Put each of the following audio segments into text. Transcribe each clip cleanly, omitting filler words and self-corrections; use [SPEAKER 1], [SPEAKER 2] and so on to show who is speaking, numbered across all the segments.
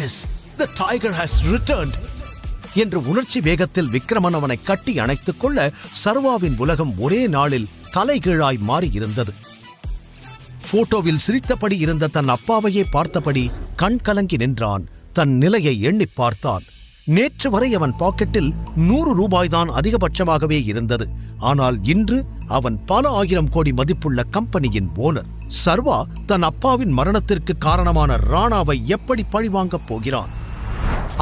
[SPEAKER 1] S, the tiger has returned என்று உணர்ச்சி வேகத்தில் விக்ரமன் அவனை கட்டி அணைத்துக் கொள்ள சர்வாவின் உலகம் ஒரே நாளில் தலைகீழாய் மாறி இருந்தது. போட்டோவில் சிரித்தபடி இருந்த தன் அப்பாவையே பார்த்தபடி கண் கலங்கி நின்றான். தன் நிலையை எண்ணி பார்த்தான். நேற்று வரை அவன் பாக்கெட்டில் 100 ரூபாய்தான் அதிகபட்சமாகவே இருந்தது. ஆனால் இன்று அவன் பல 1000 கோடி மதிப்புள்ள கம்பெனியின் ஓனர். சர்வா தன் அப்பாவின் மரணத்திற்கு காரணமான ராணாவை எப்படி பழிவாங்கப் போகிறான்?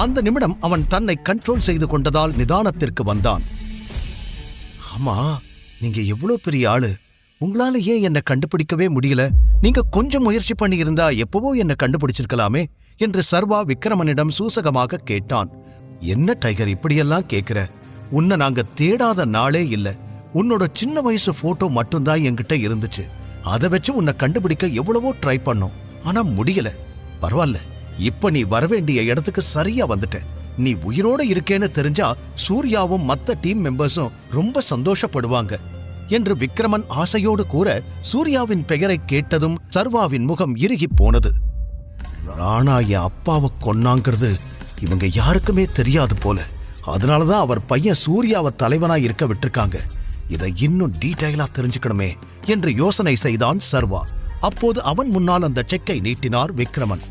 [SPEAKER 1] அந்த நிமிடம் அவன் தன்னை கண்ட்ரோல் செய்து கொண்டதால் நிதானத்திற்கு வந்தான். ஆமா, நீங்க எவ்வளவு பெரிய ஆளு, உங்களால ஏன் என்ன கண்டுபிடிக்கவே முடியல? நீங்க கொஞ்சம் முயற்சி பண்ணியிருந்தா எப்பவோ என்ன கண்டுபிடிச்சிருக்கலாமே என்று சர்வா விக்ரமனிடம் சூசகமாக கேட்டான். என்ன டைகர் இப்படியெல்லாம் கேட்கிற? உன்னை நாங்க தேடாத நாளே இல்ல. உன்னோட சின்ன வயசு போட்டோ மட்டும்தான் என்கிட்ட இருந்துச்சு. அதை வச்சு உன்னை கண்டுபிடிக்க எவ்வளவோ ட்ரை பண்ணோம், ஆனா முடியல. பரவாயில்ல, இப்ப நீ வரவேண்டிய இடத்துக்கு சரியா வந்துட்ட. நீ உயிரோட இருக்கேன்னு தெரிஞ்சா சூர்யாவும் மத்த டீம் மெம்பர்ஸும் ரொம்ப சந்தோஷப்படுவாங்க என்று விக்ரமன் ஆசையோடு கூற, சூர்யாவின் பெயரை கேட்டதும் சர்வாவின் முகம் இறுகி போனது. ராணா என் அப்பாவை கொன்னாங்கிறது இவங்க யாருக்குமே தெரியாது போல. அதனாலதான் அவர் பையன் சூர்யாவை தலைவனா இருக்க விட்டுருக்காங்க. இதை இன்னும் டீடைலா தெரிஞ்சுக்கணுமே என்று யோசனை செய்தான் சர்வா. அப்போது அவன் முன்னால் அந்த செக்கை நீட்டினார் விக்ரமன்.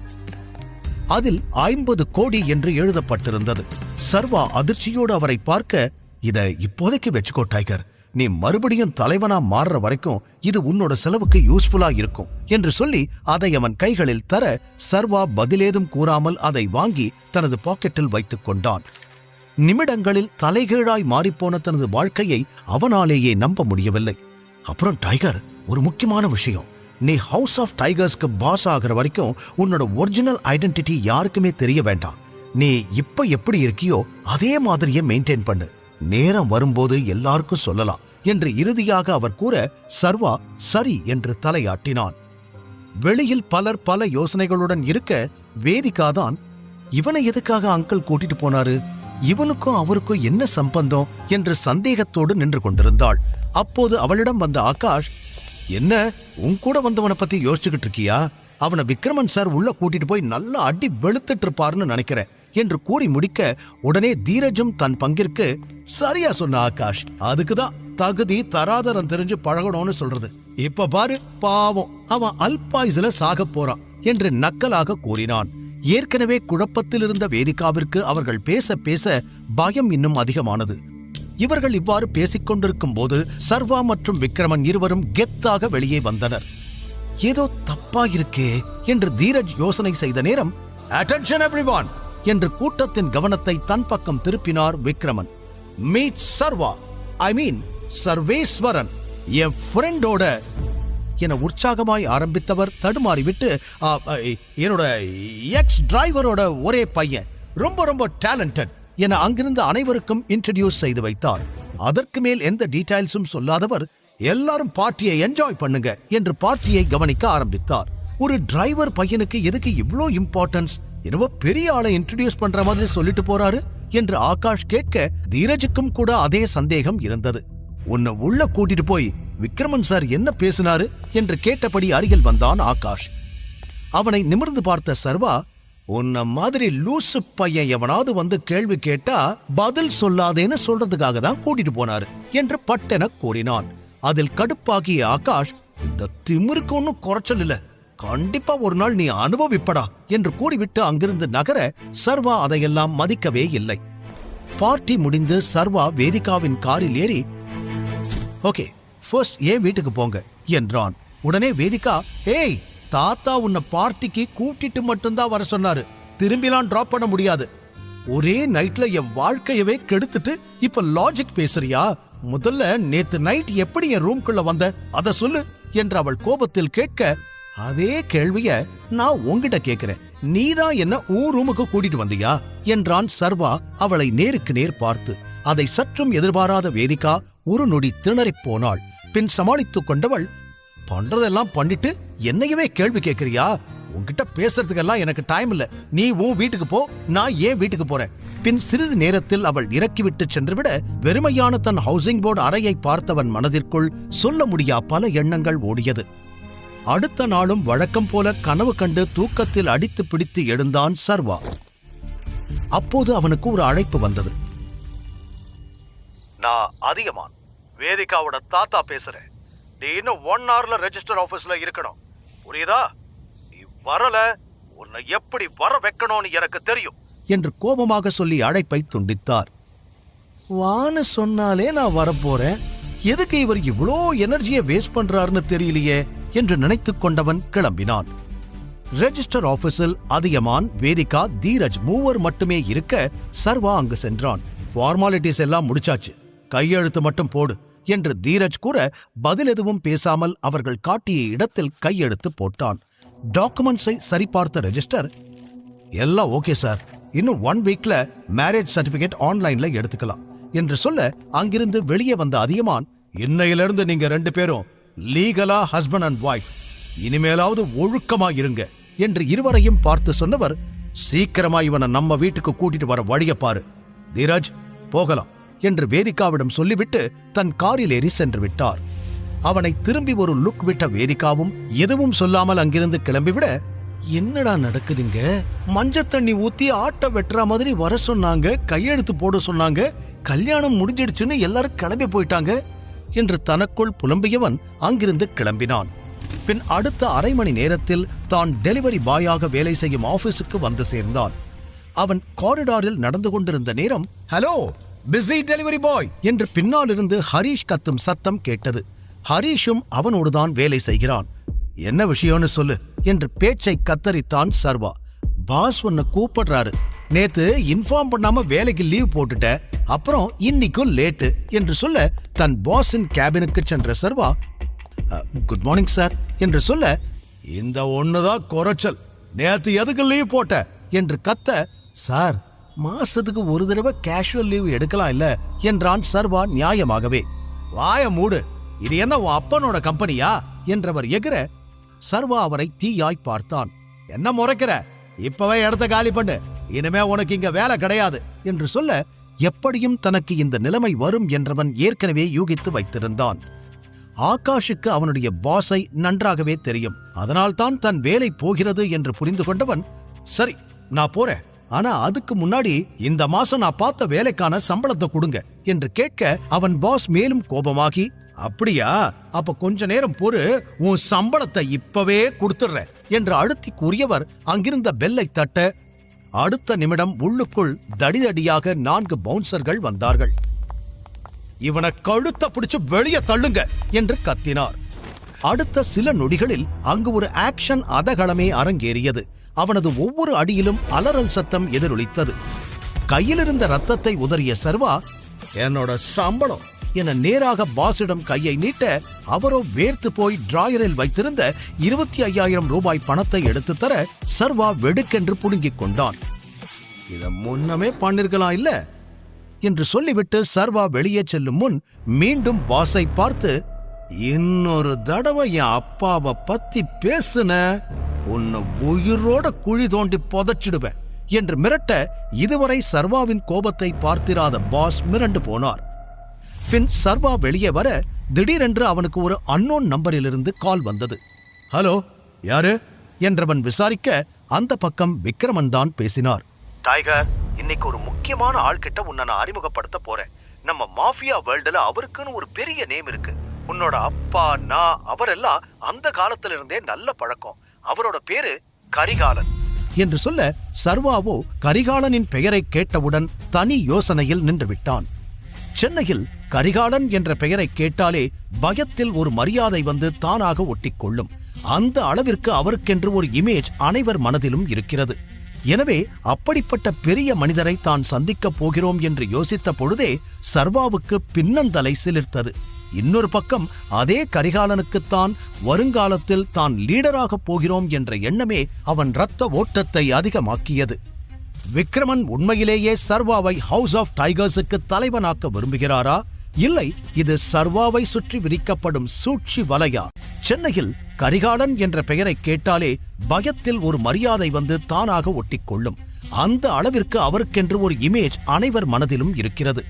[SPEAKER 1] அதில் 50 கோடி என்று எழுதப்பட்டிருந்தது. சர்வா அதிர்ச்சியோடு அவரை பார்க்க, இதை இப்போதைக்கு வச்சுக்கோ டைகர், நீ மறுபடியும் தலைவனா மாறுற வரைக்கும் இது உன்னோட செலவுக்கு யூஸ்ஃபுல்லா இருக்கும் என்று சொல்லி அதை அவன் கைகளில் தர, சர்வா பதிலேதும் கூறாமல் அதை வாங்கி தனது பாக்கெட்டில் வைத்துக் கொண்டான். நிமிடங்களில் தலைகீழாய் மாறிப்போன தனது வாழ்க்கையை அவனாலேயே நம்ப முடியவில்லை. அப்புறம் டைகர், ஒரு முக்கியமான விஷயம், நீ ஹவுஸ் ஆஃப் டைகர்ஸ்க்கு பாஸ் ஆகிற வரைக்கும் உன்னோட ஒரிஜினல் ஐடென்டிட்டி யாருக்குமே தெரிய வேண்டாம். நீ இப்ப எப்படி இருக்கியோ அதே மாதிரியே மெயின்டைன் பண்ணு. நேரம் வரும்போது எல்லாருக்கும் சொல்லலாம் என்று இறுதியாக அவர் கூற, சர்வா சரி என்று தலையாட்டினான். வெளியில் பலர் பல யோசனைகளுடன் இருக்க, வேதிகாதான் இவனை எதுக்காக அங்கிள் கூட்டிட்டு போனாரு, இவனுக்கும் அவருக்கும் என்ன சம்பந்தம் என்று சந்தேகத்தோடு நின்று கொண்டிருந்தாள். அப்போது அவளிடம் வந்த ஆகாஷ், என்ன உன் கூட வந்தவனை பத்தி யோசிச்சுக்கிட்டு இருக்கியா? அவனை விக்ரமன் சார் உள்ள கூட்டிட்டு போய் நல்லா அடி வெளுத்துட்டு இருப்பாருன்னு நினைக்கிறேன் என்று கூறி முடிக்க, உடனே தீரஜும் தன் பங்கிற்கு, சரியா சொன்ன ஆகாஷ், அதுக்குதான் தகுதி தராதரம் தெரிஞ்சு பழகணும்னு சொல்றது. இப்ப பாரு, பாவம் அவன் அல்பாயுசுல சாக போறான் என்று நக்கலாக கூறினான். ஏற்கனவே குழப்பத்தில் இருந்த வேதிகாவிற்கு அவர்கள் பேச பேச பயம் இன்னும் அதிகமானது. இவர்கள் இவ்வாறு பேசிக் கொண்டிருக்கும் போது சர்வா மற்றும் விக்ரமன் இருவரும் கெத்தாக வெளியே வந்தனர். ஏதோ தப்பா இருக்கே என்று தீரஜ் யோசனை செய்த நேரம், அட்டென்ஷன் எவ்ரிவான் என்று கூட்டத்தின் கவனத்தை தன் பக்கம் திருப்பினார் விக்ரமன். மீட் சர்வா, ஐ மீன் சர்வேஸ்வரன், என் ஃப்ரெண்டோட என உற்சாகமாய் ஆரம்பித்தவர் தடுமாறிவிட்டு, என்னோட எக்ஸ் டிரைவரோட ஒரே பையன், ரொம்ப ரொம்ப டேலண்டட் என அங்கிருந்த அனைவருக்கும் இன்ட்ரோடியூஸ் செய்து வைத்தார். அதற்கு மேல் எந்த டீடைல்ஸும் சொல்லாதவர், எல்லாரும் பார்ட்டியை என்ஜாய் பண்ணுங்க என்று பார்ட்டியை கவனிக்க ஆரம்பித்தார். ஒரு டிரைவர் பையனுக்கு எதுக்கு இவ்ளோ இம்பார்ட்டன்ஸ்? என்னவோ பெரிய ஆளை இன்ட்ரோடியூஸ் பண்ற மாதிரி சொல்லிட்டு போறாரு என்று ஆகாஷ் கேட்க, தீரஜுக்கும் கூட அதே சந்தேகம் இருந்தது. உன்னை உள்ள கூட்டிட்டு போய் விக்ரமன் சார் என்ன பேசினாரு என்று கேட்டபடி அருகில் வந்தான் ஆகாஷ். அவனை நிமிர்ந்து பார்த்த சர்வா, உன்ன மாதிரி லூசு பையன் எவனாவது வந்து கேள்வி கேட்டா பதில் சொல்லாதேன்னு சொல்றதுக்காக தான் கூட்டிட்டு போனாரு என்று பட்டென கூறினான். அதில் கடுப்பாகிய ஆகாஷ், இந்த திமிருக்கு ஒன்னும் குறைச்சல் இல்ல, கண்டிப்பா ஒரு நாள் நீ அனுபவிப்படா என்று கூறிவிட்டு அங்கிருந்து நகர, சர்வா அதையெல்லாம் மதிக்கவே இல்லை. பார்ட்டி முடிந்து சர்வா வேதிகாவின் காரில் ஏறி, ஓகே ஃபர்ஸ்ட் ஏன் வீட்டுக்கு போங்க என்றான். உடனே வேதிகா, ஏய் தாத்தா உன்னை பார்ட்டிக்கு கூட்டிட்டு மட்டும்தான் வர சொன்னாரு, திரும்பிலாம் டிராப் பண்ண முடியாது. ஒரே நைட்ல என் வாழ்க்கையவே கெடுத்துட்டு இப்ப லாஜிக் பேசுறியா? முதல்ல நேத்து நைட் எப்படி என் ரூம்குள்ள வந்த அத சொல்லு என்று அவள் கோபத்தில் கேட்க, அதே கேள்விய நான் உன்கிட்ட கேட்கிறேன், நீதான் என்ன உன் ரூமுக்கு கூட்டிட்டு வந்தியா என்றான் சர்வா அவளை நேருக்கு நேர் பார்த்து. அதை சற்றும் எதிர்பாராத வேதிகா ஒரு நொடி திணறிப் போனாள். பின் சமாளித்துக் கொண்டவள், பண்றதெல்லாம் பண்ணிட்டு என்னையவே கேள்வி கேட்கிறியா? உன்கிட்ட பேசுறதுக்கெல்லாம் எனக்கு டைம் இல்ல, நீ உன் வீட்டுக்கு போ, நான் ஏன் வீட்டுக்கு போறேன். பின் சிறிது நேரத்தில் அவள் இறக்கிவிட்டு சென்றுவிட, வெறுமையான தன் ஹவுசிங் போர்டு அறையை பார்த்தவன் மனதிற்குள் சொல்ல முடியா பல எண்ணங்கள் ஓடியது. அடுத்த நாளும் வழக்கம் போல கனவு கண்டு தூக்கத்தில் அடித்து பிடித்து எழுந்தான் சர்வா. அப்போது அவனுக்கு ஒரு அழைப்பு வந்தது.
[SPEAKER 2] நான் அதிகமான், வேதிகாவோட தாத்தா பேசுறேன். நீ இன்னும் 1 hourல ரெஜிஸ்டர் ஆபீஸ்ல இருக்கணும், புரியுதா? நீ வரல, உன்னை எப்படி வர வைக்கணும்னு எனக்கு தெரியும்
[SPEAKER 1] என்று கோபமாக சொல்லி அழைப்பை துண்டித்தார். வான்னு சொன்னாலே நான் வரப்போறேன், எதுக்கு இவர் இவ்வளோ எனர்ஜியை வேஸ்ட் பண்றாருன்னு தெரியலையே என்று நினைத்துக் கொண்டவன் கிளம்பினான். ரெஜிஸ்டர் ஆபீஸில் அதியமான், வேதிகா, தீரஜ் மூவர் மட்டுமே இருக்க சர்வா அங்கு சென்றான். ஃபார்மாலிட்டிஸ் எல்லாம் முடிச்சாச்சு, கையெழுத்து மட்டும் போடு என்று தீரஜ் கூற பதில் எதுவும் பேசாமல் அவர்கள் காட்டிய இடத்தில் கையெழுத்து போட்டான். டாக்குமெண்ட்ஸை சரிபார்த்த ரெஜிஸ்டர், எல்லாம் ஓகே சார், இன்னும் 1 வீக்ல மேரேஜ் சர்டிபிகேட் ஆன்லைன்ல எடுத்துக்கலாம் என்று சொல்ல அங்கிருந்து வெளியே வந்த அதியமான், இன்னையிலிருந்து நீங்க 2 பேரும் லீகலா ஹஸ்பண்ட் அண்ட் வைஃப், இனிமேலாவது ஒழுக்கமா இருங்க என்று இருவரையும் பார்த்து சொன்னவர், சீக்கிரமா இவனை நம்ம வீட்டுக்கு கூட்டிட்டு வர வழிய பாரு, தீரஜ் போகலாம் என்று வேதிகாவிடம் சொல்லிவிட்டு தன் காரில் ஏறி சென்று விட்டார். அவனை திரும்பி ஒரு லுக் விட்ட வேதிகாவும் எதுவும் சொல்லாமல் அங்கிருந்து கிளம்பிவிட, என்னடா நடக்குதுங்க, மஞ்சள் தண்ணி ஊத்தி ஆட்ட வெட்டுற மாதிரி வர சொன்னாங்க, கையெழுத்து போட சொன்னாங்க, கல்யாணம் முடிஞ்சிடுச்சுன்னு எல்லாரும் கிளம்பி போயிட்டாங்க என்று தனக்குள் புலம்பியவன் அங்கிருந்து கிளம்பினான். பின் அடுத்த அரை மணி நேரத்தில் தான் டெலிவரி பாயாக வேலை செய்யும் ஆபீஸுக்கு வந்து சேர்ந்தான். அவன் காரிடாரில் நடந்து கொண்டிருந்த நேரம், ஹலோ பிஸி டெலிவரி பாய் என்று பின்னாலிருந்து ஹரீஷ் கத்தும் சத்தம் கேட்டது. ஹரீஷும் அவனோடுதான் வேலை செய்கிறான். என்ன விஷயம்னு சொல்லு என்று பேச்சை கத்தரித்தான் சர்வா. பாஸ் உன்னை கூப்பிடுறாரு, நேத்து இன்ஃபார்ம் பண்ணாம வேலைக்கு லீவ் போட்டுட்ட, அப்புறம் இன்னைக்கும் லேட்டு என்று சொல்ல தன் பாஸின் கேபினுக்கு சென்ற சர்வா, குட் மார்னிங் சார் என்று சொல்ல, இந்த ஒண்ணுதான் குறைச்சல், நேத்து எதுக்கு லீவ் போட்ட என்று கத்த, சார் மாசத்துக்கு ஒரு தடவை கேஷுவல் லீவ் எடுக்கலாம் இல்ல என்றான் சர்வா நியாயமாகவே. வாய மூடு, இது என்ன உன் அப்பனோட கம்பெனியா என்றவர் எகிற, சர்வா அவரை தீயாய் பார்த்தான். என்ன முறைக்கிற, இப்பவே இடத்த காலி பண்ணு, இனிமே உனக்கு இங்க வேலை கிடையாது என்று சொல்ல, எப்படியும் தனக்கு இந்த நிலைமை வரும் என்றவன் ஏற்கனவே யூகித்து வைத்திருந்தான். ஆகாஷுக்கு அவனுடைய பாஸை நன்றாகவே தெரியும், அதனால்தான் தன் வேலை போகிறது என்று புரிந்து கொண்டவன், சரி நான் போறேன், ஆனா அதுக்கு முன்னாடி இந்த மாசம் நான் பார்த்த வேலைக்கான சம்பளத்தை கொடுங்க என்று கேட்க அவன் பாஸ் மேலும் கோபமாகி, அப்படியா, அப்ப கொஞ்ச நேரம் பொறு, உன் சம்பளத்தை இப்பவே கொடுத்துடுற என்று அழுத்தி கூறியவர் அங்கிருந்த பெல்லை தட்ட, அடுத்த நிமிடம் உள்ளுக்குள் தடிதடியாக 4 பவுன்சர்கள் வந்தார்கள். இவனை கழுத்த பிடிச்சு வெளியே தள்ளுங்க என்று கத்தினார். அடுத்த சில நொடிகளில் அங்கு ஒரு ஆக்ஷன் அதகளமே அரங்கேறியது. அவனது ஒவ்வொரு அடியிலும் அலறல் சத்தம் எதிரொலித்தது. கையிலிருந்த ரத்தத்தை உதறிய சர்வா, என்னோட சம்பளம் என நேராக பாஸிடம் கையை நீட்ட, அவரோ வேர்த்து போய் டிராயரில் வைத்திருந்த 25,000 ரூபாய் பணத்தை எடுத்து தர சர்வா வெடுக்கென்று புடுங்கிக் கொண்டான். இத முன்னமே பண்ணிருக்கலாம் இல்ல என்று சொல்லிவிட்டு சர்வா வெளியே செல்லும் முன் மீண்டும் பாஸை பார்த்து, இன்னொரு தடவை என் அப்பாவை பத்தி பேசுன, உன்னை உயிரோட குழி தோண்டி புதைச்சிடுவேன் என்று மிரட்ட, இதுவரை சர்வாவின் கோபத்தை பார்த்திராத பாஸ் மிரண்டு போனார். பின் சர்வா வெளியே வர திடீரென்று அவனுக்கு ஒரு அன்னோன் நம்பரிலிருந்து கால் வந்தது. ஹலோ யாரு என்றவன் விசாரிக்க, அந்த பக்கம் விக்ரமன் தான் பேசினார்.
[SPEAKER 2] டைகர், இன்னைக்கு ஒரு முக்கியமான ஆள் கிட்ட உன்னை நான் அறிமுகப்படுத்த போறேன். நம்ம மாஃபியா வேர்ல்டுல அவருக்குன்னு ஒரு பெரிய நேம் இருக்கு. உன்னோட அப்பா, நான், அவரெல்லாம் அந்த காலத்துல இருந்தே நல்ல பழக்கம். அவரோட பேரு கரிகாலன்
[SPEAKER 1] என்று சொல்ல, சர்வாவோ கரிகாலனின் பெயரை கேட்டவுடன் தனி யோசனையில் நின்று விட்டான். சென்னையில் கரிகாலன் என்ற பெயரை கேட்டாலே பயத்தில் ஒரு மரியாதை வந்து தானாக ஒட்டிக்கொள்ளும். அந்த அளவிற்கு அவருக்கென்று ஒரு இமேஜ் அனைவர் மனதிலும் இருக்கிறது. எனவே அப்படிப்பட்ட பெரிய மனிதரை தான் சந்திக்கப் போகிறோம் என்று யோசித்த பொழுதே சர்வாவுக்கு பின்னந்தலை சிலிர்த்தது. இன்னொரு பக்கம் அதே கரிகாலனுக்குத்தான் வருங்காலத்தில் தான் லீடராக போகிறோம் என்ற எண்ணமே அவன் இரத்த ஓட்டத்தை அதிகமாக்கியது. விக்ரமன் உண்மையிலேயே சர்வாவை ஹவுஸ் ஆஃப் டைகர்ஸுக்கு தலைவனாக்க விரும்புகிறாரா, இல்லை இது சர்வாவை சுற்றி விரிக்கப்படும் சூழ்ச்சி வலையா? சென்னையில் கரிகாலன் என்ற பெயரை கேட்டாலே பயத்தில் ஒரு மரியாதை வந்து தானாக ஒட்டிக்கொள்ளும். அந்த அளவிற்கு அவருக்கென்று ஒரு இமேஜ் அனைவர் மனதிலும் இருக்கிறது.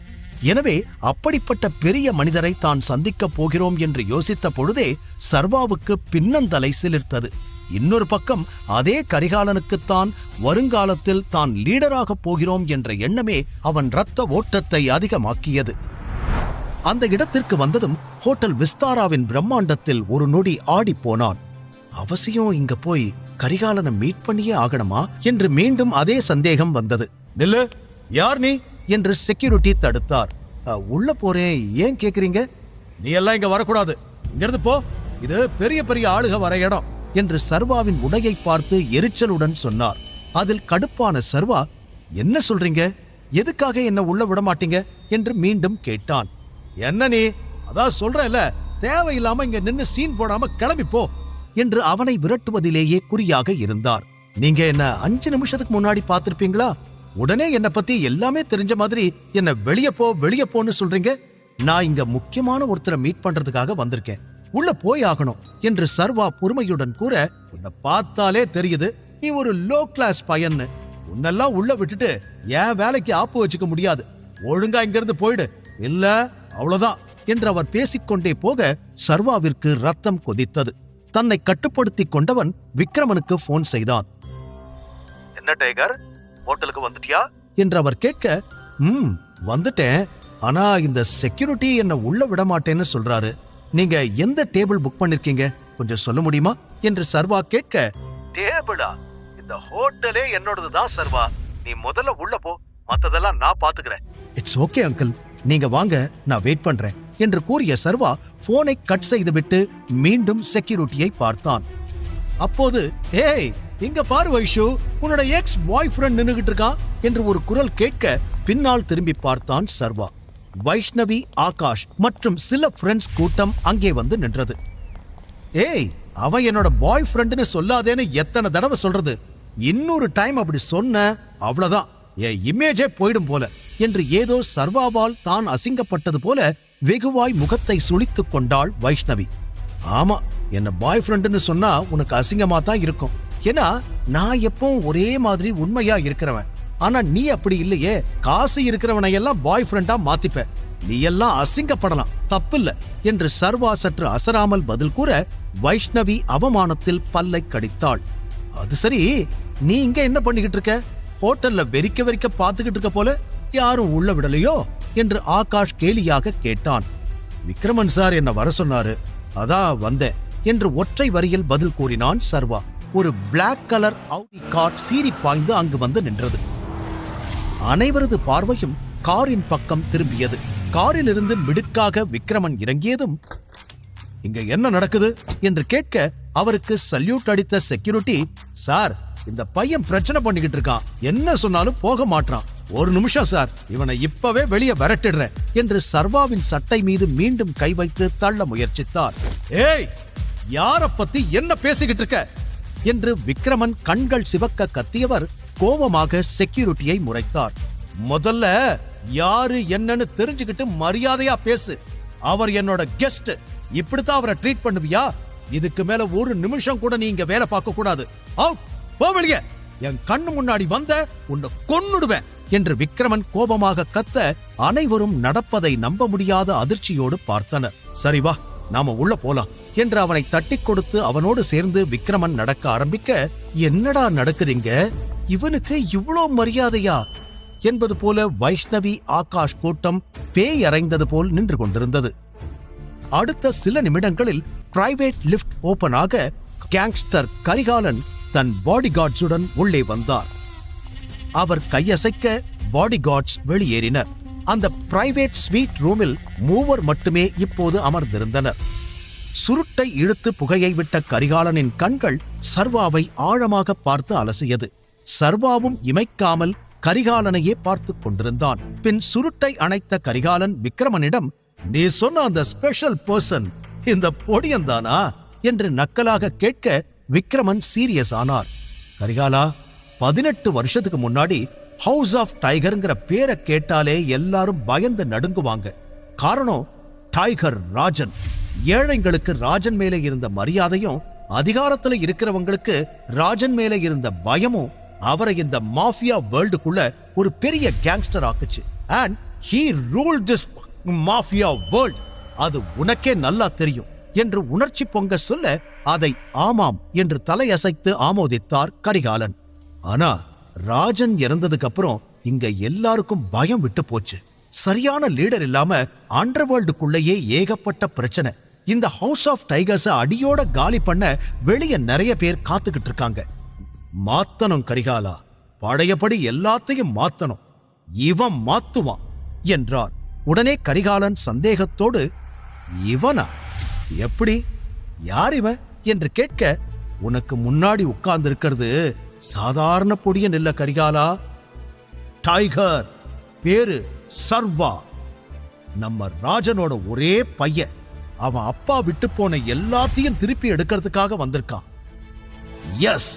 [SPEAKER 1] எனவே அப்படிப்பட்ட பெரிய மனிதரை தான் சந்திக்கப் போகிறோம் என்று யோசித்த பொழுதே சர்வாவுக்கு பின்னந்தலை சிலிர்த்தது. இன்னொரு பக்கம் அதே கரிகாலனுக்குத்தான் வருங்காலத்தில் தான் லீடராக போகிறோம் என்ற எண்ணமே அவன் இரத்த ஓட்டத்தை அதிகமாக்கியது. அந்த இடத்திற்கு வந்ததும் ஹோட்டல் விஸ்தாராவின் பிரம்மாண்டத்தில் ஒரு நொடி ஆடிப்போனான். அவசியம் இங்க போய் கரிகாலனை மீட் பண்ணியே ஆகணுமா என்று மீண்டும் அதே சந்தேகம் வந்தது. நில்லு, யார் நீ என்று செக்யூரிட்டி தடுத்தார். உள்ள போறேன், ஏன் கேக்குறீங்க? நீ எல்லாம் இங்க வரக்கூடாது, இங்கிருந்து போ, இது பெரிய பெரிய ஆளுக வர இடம் என்று சர்வாவின் உடையை பார்த்து எரிச்சலுடன் சொன்னார். அதில் கடுப்பான சர்வா, என்ன சொல்றீங்க, எதுக்காக என்ன உள்ள விட மாட்டீங்க என்று மீண்டும் கேட்டான். என்ன நீ, அதான் சொல்றல, தேவையில்லாம இங்க நின்னு சீன் போடாம கிளம்பி போ என்று அவனை விரட்டுவதிலேயே குறியாக இருந்தார். நீங்க என்ன 5 நிமிஷத்துக்கு முன்னாடி பார்த்திருப்பீங்களா? உடனே என்ன பத்தி எல்லாமே தெரிஞ்ச மாதிரி என்ன வெளியே போன்னு சொல்றீங்க. நான் இங்க முக்கியமான ஒருத்தரை மீட் பண்றதுக்காக வந்திருக்கேன், உள்ள போய் ஆகணும் என்று சர்வா பொறுமையுடன் கூற, உன்னை பார்த்தாலே தெரியுது நீ ஒரு லோ கிளாஸ் பையன்னு. உன்னெல்லாம் உள்ள விட்டுட்டு என் வேலைக்கு ஆப்பு வச்சுக்க முடியாது, ஒழுங்கா இங்கிருந்து போயிடு, இல்ல அவ்வளவுதான் என்று அவர் பேசிக்கொண்டே போக சர்வாவிற்கு ரத்தம் கொதித்தது. தன்னை கட்டுப்படுத்திக் கொண்டவன் விக்ரமனுக்கு போன் செய்தான்.
[SPEAKER 2] என்ன டைகர், ஹோட்டலுக்கு வந்துட்டியா
[SPEAKER 1] என்று அவர் கேட்க, வந்துட்டேன், ஆனா இந்த செக்யூரிட்டி என்ன உள்ள விட மாட்டேன்னு சொல்றாரு. நீங்க எந்த டேபிள் புக் பண்ணிருக்கீங்க, கொஞ்சம் சொல்ல முடியுமா என்று சர்வா கேட்க,
[SPEAKER 2] டேபிளா, இந்த ஹோட்டலே என்னோடதுதான் சர்வா, நீ முதல்ல உள்ள போ, மத்ததெல்லாம் நான் பாத்துக்கிறேன்.
[SPEAKER 1] இட்ஸ் ஓகே அங்கிள், நீங்க வாங்க, நான் வெயிட் பண்றேன் என்று கூறிய சர்வா போனை கட் செய்துவிட்டு மீண்டும் செக்யூரிட்டியை பார்த்தான். அப்போது, ஏய் இங்க பாரு வைஷு, உன்னோட எக்ஸ் பாய் ஃப்ரெண்ட் நின்னுகிட்டு இருக்கான் என்று ஒரு குரல் கேட்க பின்னால் திரும்பி பார்த்தான் சர்வா. வைஷ்ணவி, ஆகாஷ் மற்றும் சில ஃப்ரெண்ட்ஸ் கூட்டம் அங்கே வந்து நின்றது. ஏய், அவன் என்னோட பாய் ஃப்ரெண்ட்னு சொல்லாதேன்னு எத்தனை தடவை சொல்றது, இன்னொரு டைம் அப்படி சொன்ன அவ்வளவுதான், என் இமேஜே போயிடும் போல என்று ஏதோ சர்வாவால் தான் அசிங்கப்பட்டது போல வெகுவாய் முகத்தை சுளித்துக் கொண்டாள் வைஷ்ணவி. ஆமா, என்ன பாய் ஃப்ரெண்டுன்னு சொன்னா உனக்கு அசிங்கமா தான் இருக்கும், ஏன்னா நான் எப்பவும் ஒரே மாதிரி உண்மையா இருக்கிறவன். ஆனா நீ அப்படி இல்லையே, காசு இருக்கிறவனை எல்லாம் பாய் ஃப்ரெண்டா மாத்திப்ப, நீ எல்லாம் அசிங்கப்படலாம், தப்பில்ல என்று சர்வா சற்று அசராமல் பதில் கூற வைஷ்ணவி அவமானத்தில் பல்லை கடித்தாள். அது சரி, நீ இங்க என்ன பண்ணிக்கிட்டு இருக்க? ஹோட்டல்ல வெறிக்க பாத்துக்கிட்டு இருக்க போல, யாரும் உள்ள விடலையோ என்று ஆகாஷ் கேலியாக கேட்டான். விக்ரமன் சார் என்ன வர சொன்னாரு, அதான் வந்தேன் என்று ஒற்றை வரியில் பதில் கூறினான் சர்வா. ஒரு பிளாக் கலர் ஆடி கார் சீறி பாய்ந்து அங்கு வந்து நின்றது. அனைவரது பார்வையும் காரின் பக்கம் திரும்பியது. காரிலிருந்து மிடுக்காக விக்ரமன் இறங்கியதும், இங்க என்ன நடக்குது என்று கேட்க அவருக்கு சல்யூட் அடித்த செக்யூரிட்டி, சார் இந்த பையன் பிரச்சனை பண்ணிக்கிட்டு இருக்கான், என்ன சொன்னாலும் போக மாட்டான், ஒரு நிமிஷம் சார், இவனை இப்பவே வெளியே விரட்டிடுறேன் என்று சர்வாவின் சட்டை மீது மீண்டும் கை வைத்து தள்ள முயற்சித்தார். ஏய், யார பத்தி என்ன பேசிக்கிட்டு இருக்க என்று விக்ரமன் கண்கள் சிவக்க கத்தியவர் கோபமாக செக்யூரிட்டியை முறைத்தார். முதல்ல யாரு என்னன்னு தெரிஞ்சுக்கிட்டு மரியாதையா பேசு, அவர் என்னோட கெஸ்ட், இப்படித்தான் அவரை ட்ரீட் பண்ணுவியா? இதுக்கு மேல ஒரு நிமிஷம் கூட நீ இங்க வேலை பார்க்க கூடாது, அவுட், போ வெளியே, என் கண்ணு முன்னாடி வந்த உன்னை கொன்னுடுவேன் என்று விக்ரமன் கோபமாக கத்த அனைவரும் நடப்பதை நம்ப முடியாத அதிர்ச்சியோடு பார்த்தனர். சரி வா, நாம உள்ள போலாம் என்று அவனை தட்டி கொடுத்து அவனோடு சேர்ந்து விக்ரமன் நடக்க ஆரம்பிக்க, என்னடா நடக்குதுங்க, இவனுக்கு இவ்வளோ மரியாதையா என்பது போல வைஷ்ணவி, ஆகாஷ் கூட்டம் பேய் அறைந்தது போல் நின்று கொண்டிருந்தது. அடுத்த சில நிமிடங்களில் பிரைவேட் லிப்ட் ஓபன் ஆக கேங்ஸ்டர் கரிகாலன் தன் பாடிகார்ட்ஸுடன் உள்ளே வந்தார். அவர் கையசைக்க பாடிகார்ட்ஸ் வெளியேறினர். அந்த பிரைவேட் ஸ்வீட் ரூமில் 3 மட்டுமே இப்போது அமர்ந்திருந்தனர். சுருட்டை இழுத்து புகையை விட்ட கரிகாலனின் கண்கள் சர்வாவை ஆழமாக பார்த்து அலசியது. சர்வாவும் இமைக்காமல் கரிகாலனையே பார்த்து கொண்டிருந்தான். பின் சுருட்டை அணைத்த கரிகாலன் விக்ரமனிடம், நீ சொன்ன அந்த ஸ்பெஷல் பர்சன் இந்த பொடியந்தானா என்று நக்கலாக கேட்க விக்ரமன் சீரியஸ் ஆனார். கரிகாலா, 18 வருஷத்துக்கு முன்னாடி ஹவுஸ் ஆஃப் டைகர்ங்கிற பேரை கேட்டாலே எல்லாரும் பயந்து நடுங்குவாங்க. காரணம், டைகர் ராஜன். ஏழைங்களுக்கு ராஜன் மேலே இருந்த மரியாதையும் அதிகாரத்துல இருக்கிறவங்களுக்கு ராஜன் மேலே இருந்த பயமும் அவரை இந்த மாஃபியா வேர்ல்டுக்குள்ள ஒரு பெரிய கேங்ஸ்டர் ஆக்குச்சு. And he ruled this mafia world. அது உனக்கே நல்லா தெரியும் என்று உணர்ச்சி பொங்க சொல்ல அதை ஆமாம் என்று தலையசைத்து ஆமோதித்தார் கரிகாலன். ஆனா ராஜன் இறந்ததுக்கு அப்புறம் இங்க எல்லாருக்கும் பயம் விட்டு போச்சு. சரியான லீடர் இல்லாம அண்டர்வேர்ல்டுக்குள்ளேயே ஏகப்பட்ட பிரச்சனை. இந்த ஹவுஸ் ஆஃப் டைகர்ஸ் அடியோட காலி பண்ண வெளிய நிறைய பேர் காத்துக்கிட்டு இருக்காங்க. மாத்தணும் கரிகாலா, பழையபடி எல்லாத்தையும் மாத்தணும். இவன் மாத்துவான் என்றார். உடனே கரிகாலன் சந்தேகத்தோடு, இவனா? எப்படி? யார் இவன் என்று கேட்க, உனக்கு முன்னாடி உட்கார்ந்து இருக்கிறது சாதாரண பொடியன் இல்ல கரிகாலா, டைகர். பேரு சர்வா. நம்ம ராஜனோட ஒரே பையன். அவன் அப்பா விட்டு போன எல்லாத்தையும் திருப்பி எடுக்கிறதுக்காக வந்திருக்கான். Yes,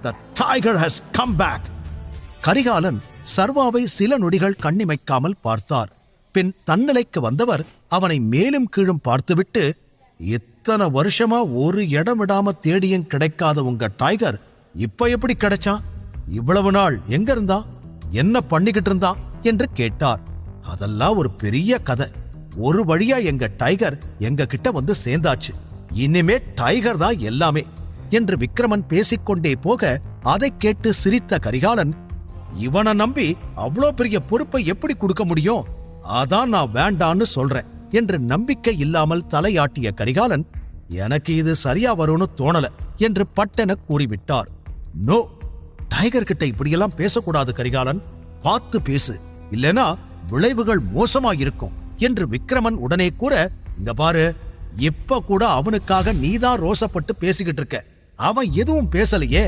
[SPEAKER 1] the tiger has come back. Karikalan சர்வாவை சில நொடிகள் கண்ணிமைக்காமல் பார்த்தார். பின் தன்னிலைக்கு வந்தவர் அவனை மேலும் கீழும் பார்த்துவிட்டு, இத்தனை வருஷமா ஒரு இடம் விடாம தேடியும் கிடைக்காத உங்க டைகர் இப்ப எப்படி கிடைச்சான்? இவ்வளவு நாள் எங்க இருந்தா, என்ன பண்ணிக்கிட்டு இருந்தா என்று கேட்டார். அதெல்லாம் ஒரு பெரிய கதை. ஒரு வழியா எங்க டைகர் எங்க கிட்ட வந்து சேர்ந்தாச்சு. இனிமே டைகர் தான் எல்லாமே என்று விக்ரமன் பேசிக்கொண்டே போக அதை கேட்டு சிரித்த கரிகாலன், இவனை நம்பி அவ்வளோ பெரிய பொறுப்பை எப்படி கொடுக்க முடியும்? அதான் நான் வேண்டான்னு சொல்றேன் என்று நம்பிக்கை இல்லாமல் தலையாட்டிய கரிகாலன், எனக்கு இது சரியா வரும்னு தோணல என்று பட்டென கூறிவிட்டார். நோ, டைகர் கிட்ட இப்படியெல்லாம் பேசக்கூடாது கரிகாலன், பார்த்து பேசு, இல்லனா விளைவுகள் மோசமாயிருக்கும் என்று விக்ரமன் உடனே கூற, இங்க பாரு, இப்ப கூட அவனுக்காக நீதான் ரோசப்பட்டு பேசிக்கிட்டு இருக்க. அவன் எதுவும் பேசலையே.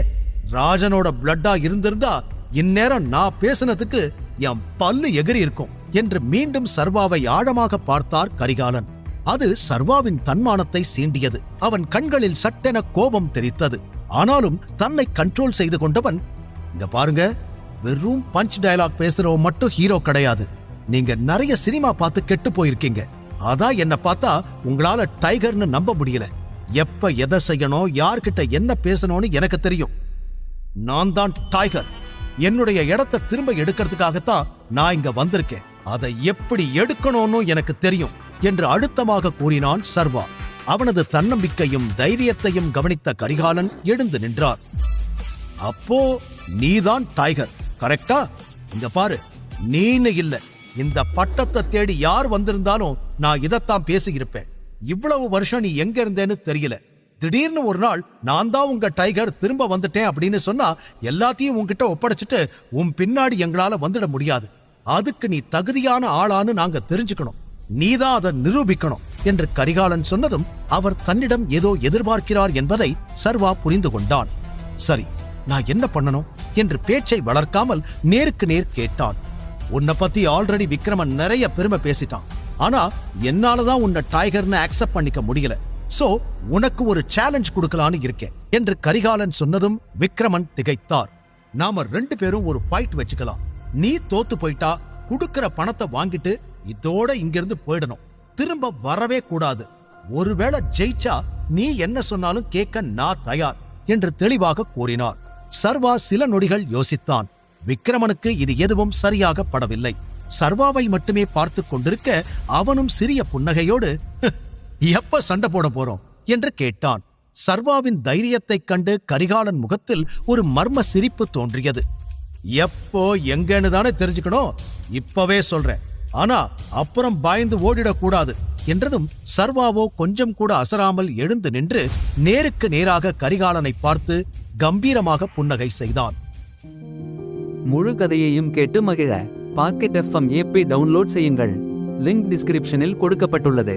[SPEAKER 1] ராஜனோட பிளட்டா இருந்திருந்தா இந்நேரம் நான் பேசினதுக்கு என் பல்லு எகிரி இருக்கும் என்று மீண்டும் சர்வாவை ஆழமாக பார்த்தார் கரிகாலன். அது சர்வாவின் தன்மானத்தை சீண்டியது. அவன் கண்களில் சட்டென கோபம் தெரித்தது. ஆனாலும் தன்னை கண்ட்ரோல் செய்து கொண்டவன், இங்க பாருங்க, வெறும் பஞ்ச் டயலாக் பேசுறவன் மட்டும் ஹீரோ கிடையாது. நீங்க நிறைய சினிமா பார்த்து கெட்டு போயிருக்கீங்க. அதான் என்ன பார்த்தா உங்களால டைகர்னு நம்ப முடியல. எப்ப எதை செய்யணும், யார்கிட்ட என்ன பேசணும்னு எனக்கு தெரியும். நான் தான் டைகர். என்னுடைய இடத்தை திரும்ப எடுக்கிறதுக்காகத்தான் நான் இங்க வந்திருக்கேன். அதை எப்படி எடுக்கணும்னு எனக்கு தெரியும் என்று அழுத்தமாக கூறினான் சர்வா. அவனது தன்னம்பிக்கையும் தைரியத்தையும் கவனித்த கரிகாலன் எழுந்து நின்றார். அப்போ நீதான் டைகர், கரெக்டா? இங்க பாரு, நீன்னு இல்ல, இந்த பட்டத்தை தேடி யார் வந்திருந்தாலும் நான் இதைத்தான் பேசியிருப்பேன். இவ்வளவு வருஷம் நீ எங்க இருந்தேன்னு தெரியல. திடீர்னு ஒரு நாள் நான் தான் உங்க டைகர், திரும்ப வந்துட்டேன் அப்படின்னு சொன்னா எல்லாத்தையும் உன்கிட்ட ஒப்படைச்சிட்டு உன் பின்னாடி எங்களால வந்துட முடியாது. அதுக்கு நீ தகுதியான ஆளான்னு நாங்க தெரிஞ்சுக்கணும். நீதான் அதை நிரூபிக்கணும் என்று கரிகாலன் சொன்னதும் அவர் தன்னிடம் ஏதோ எதிர்பார்க்கிறார் என்பதை சர்வா புரிந்து கொண்டான். சரி, நான் என்ன பண்ணணும் என்று பேச்சை வளர்க்காமல் நேருக்கு நேர் கேட்டான். உன்னை பத்தி ஆல்ரெடி விக்ரமன் நிறைய பெருமை பேசிட்டான். ஆனா என்னாலதான் உன்னை டைகர்னு அக்செப்ட் பண்ணிக்க முடியல. சோ உனக்கு ஒரு சேலஞ்ச் கொடுக்கலான்னு இருக்கேன் என்று கரிகாலன் சொன்னதும் விக்ரமன் திகைத்தார். நாம 2 பேரும் ஒரு ஃபைட் வச்சுக்கலாம். நீ தோத்து போயிட்டா குடுக்கிற பணத்தை வாங்கிட்டு இதோட இங்கிருந்து போயிடணும். திரும்ப வரவே கூடாது. ஒருவேளை ஜெயிச்சா நீ என்ன சொன்னாலும் கேட்க நான் தயார் என்று தெளிவாக கூறினார். சர்வா சில நொடிகள் யோசித்தான். விக்ரமனுக்கு இது எதுவும் சரியாக படவில்லை. சர்வாவை மட்டுமே பார்த்து கொண்டிருக்க அவனும் சிறிய புன்னகையோடு, எப்ப சண்டை போட போறோம் என்று கேட்டான். சர்வாவின் தைரியத்தைக் கண்டு கரிகாலன் முகத்தில் ஒரு மர்ம சிரிப்பு தோன்றியது. எப்போ எங்கன்னு தானே தெரிஞ்சுக்கணும், இப்பவே சொல்றேன். ஆனா அப்புறம் பயந்து ஓடிடக்கூடாது என்றதும் சர்வாவோ கொஞ்சம் கூட அசராமல் எழுந்து நின்று நேருக்கு நேராக கரிகாலனை பார்த்து கம்பீரமாக புன்னகை செய்தான்.
[SPEAKER 3] முழு கதையையும் கேட்டு மகிழ பாக்கெட் FM ஆப்பை டவுன்லோட் செய்யுங்கள். லிங்க் டிஸ்கிரிப்ஷனில் கொடுக்கப்பட்டுள்ளது.